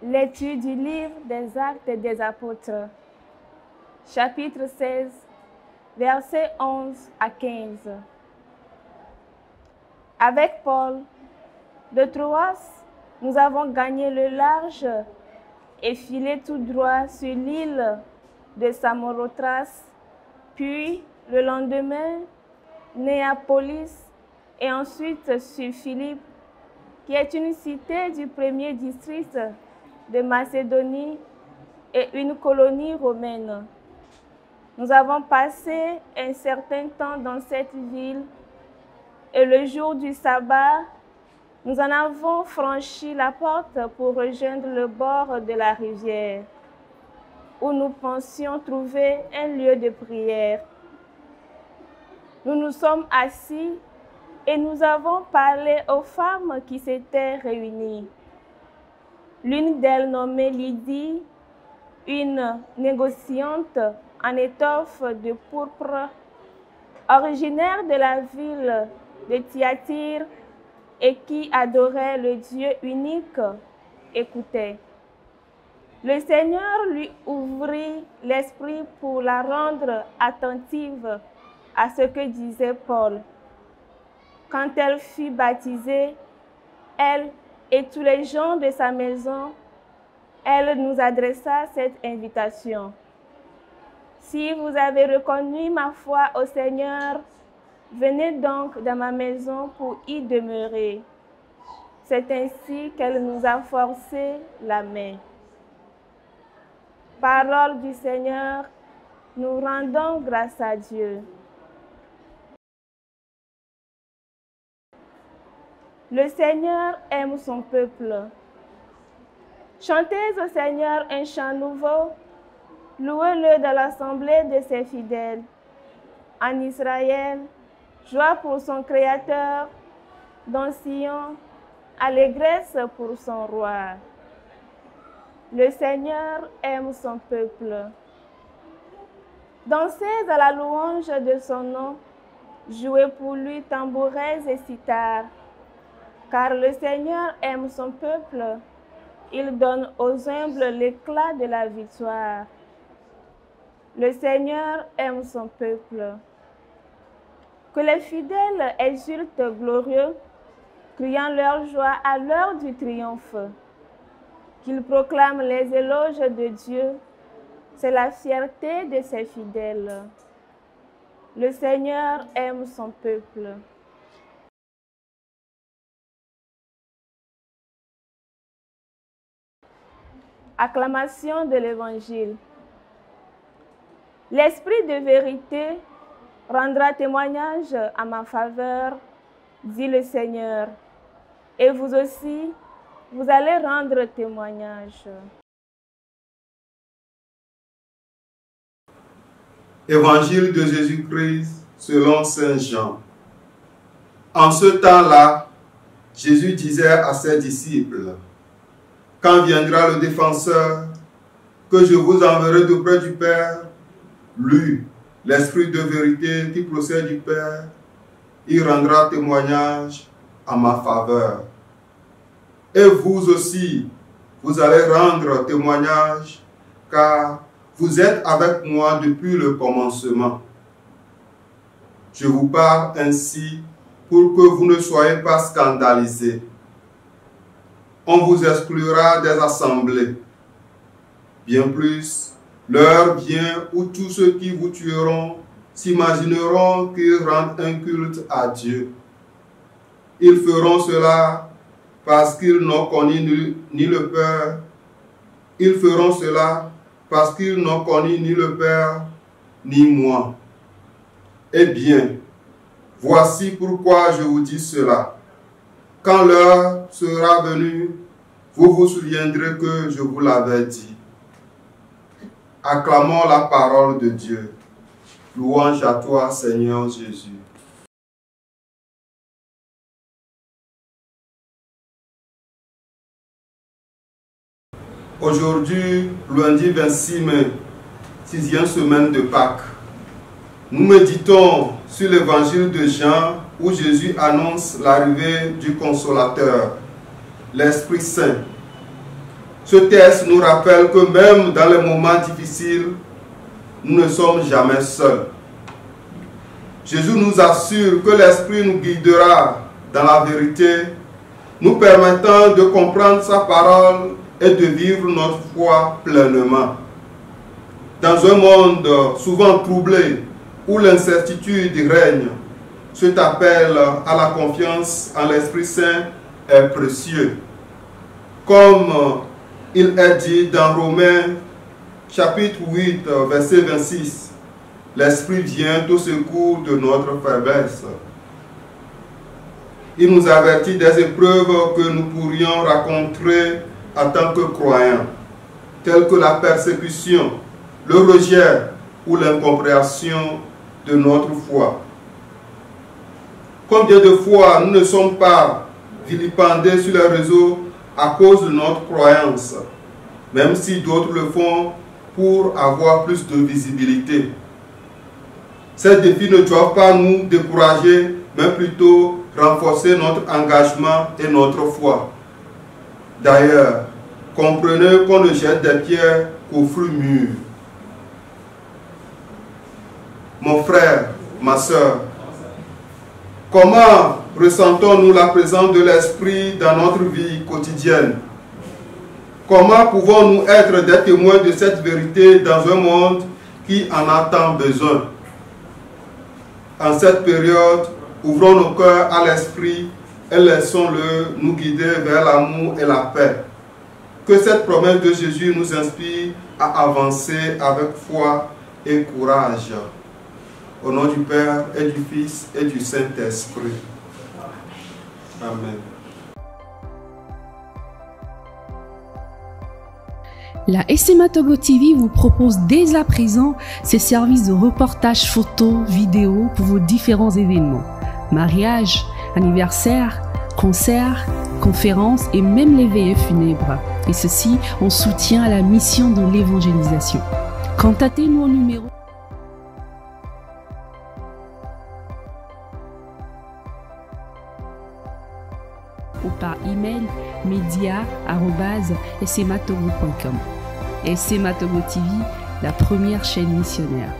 Lecture du livre des Actes des Apôtres, chapitre 16, versets 11 à 15. Avec Paul, de Troas, nous avons gagné le large et filé tout droit sur l'île de Samothrace, puis le lendemain, Néapolis, et ensuite sur Philippe, qui est une cité du premier district de Macédonie et une colonie romaine. Nous avons passé un certain temps dans cette ville et le jour du sabbat, nous en avons franchi la porte pour rejoindre le bord de la rivière, où nous pensions trouver un lieu de prière. Nous nous sommes assis et nous avons parlé aux femmes qui s'étaient réunies. L'une d'elles, nommée Lydie, une négociante en étoffe de pourpre, originaire de la ville de Thyatire et qui adorait le Dieu unique, écoutait. Le Seigneur lui ouvrit l'esprit pour la rendre attentive à ce que disait Paul. Quand elle fut baptisée, elle et tous les gens de sa maison, elle nous adressa cette invitation. Si vous avez reconnu ma foi au Seigneur, venez donc dans ma maison pour y demeurer. C'est ainsi qu'elle nous a forcé la main. Parole du Seigneur, nous rendons grâce à Dieu. Le Seigneur aime son peuple. Chantez au Seigneur un chant nouveau, louez-le dans l'assemblée de ses fidèles. En Israël, joie pour son Créateur, dans Sion, allégresse pour son roi. Le Seigneur aime son peuple. Dansez à la louange de son nom, jouez pour lui tambourins et cithars. Car le Seigneur aime son peuple, il donne aux humbles l'éclat de la victoire. Le Seigneur aime son peuple. Que les fidèles exultent glorieux, criant leur joie à l'heure du triomphe. Qu'ils proclament les éloges de Dieu, c'est la fierté de ses fidèles. Le Seigneur aime son peuple. Acclamation de l'Évangile. L'Esprit de vérité rendra témoignage à ma faveur, dit le Seigneur, et vous aussi, vous allez rendre témoignage. Évangile de Jésus-Christ selon saint Jean. En ce temps-là, Jésus disait à ses disciples: quand viendra le défenseur, que je vous enverrai d'auprès du Père, lui, l'Esprit de vérité qui procède du Père, il rendra témoignage à ma faveur. Et vous aussi, vous allez rendre témoignage, car vous êtes avec moi depuis le commencement. Je vous parle ainsi pour que vous ne soyez pas scandalisés. On vous exclura des assemblées. Bien plus, l'heure vient où tous ceux qui vous tueront s'imagineront qu'ils rendent un culte à Dieu. Ils feront cela parce qu'ils n'ont connu ni le Père. Ils feront cela parce qu'ils n'ont connu ni le Père, ni moi. Eh bien, voici pourquoi je vous dis cela. Quand l'heure sera venue, vous vous souviendrez que je vous l'avais dit. Acclamons la parole de Dieu. Louange à toi, Seigneur Jésus. Aujourd'hui, lundi 26 mai, 6e semaine de Pâques, nous méditons sur l'évangile de Jean où Jésus annonce l'arrivée du Consolateur, l'Esprit Saint. Ce texte nous rappelle que même dans les moments difficiles, nous ne sommes jamais seuls. Jésus nous assure que l'Esprit nous guidera dans la vérité, nous permettant de comprendre sa parole et de vivre notre foi pleinement. Dans un monde souvent troublé, où l'incertitude règne, cet appel à la confiance en l'Esprit Saint est précieux. Comme il est dit dans Romains chapitre 8, verset 26, l'Esprit vient au secours de notre faiblesse. Il nous avertit des épreuves que nous pourrions rencontrer en tant que croyants, telles que la persécution, le rejet ou l'incompréhension de notre foi. Combien de fois nous ne sommes pas vilipendés sur les réseaux à cause de notre croyance, même si d'autres le font pour avoir plus de visibilité. Ces défis ne doivent pas nous décourager, mais plutôt renforcer notre engagement et notre foi. D'ailleurs, comprenez qu'on ne jette des pierres qu'aux fruits mûrs. Mon frère, ma soeur, comment ressentons-nous la présence de l'Esprit dans notre vie quotidienne? Comment pouvons-nous être des témoins de cette vérité dans un monde qui en a tant besoin? En cette période, ouvrons nos cœurs à l'Esprit et laissons-le nous guider vers l'amour et la paix. Que cette promesse de Jésus nous inspire à avancer avec foi et courage. Au nom du Père et du Fils et du Saint-Esprit. Amen. La SMA Togo TV vous propose dès à présent ses services de reportage photo, vidéo pour vos différents événements. Mariage, anniversaire, concerts, conférences et même les veillées funèbres. Et ceci en soutien à la mission de l'évangélisation. Contactez-nous au numéro ou par email media@smatogo.com. SMA Togo TV, la première chaîne missionnaire.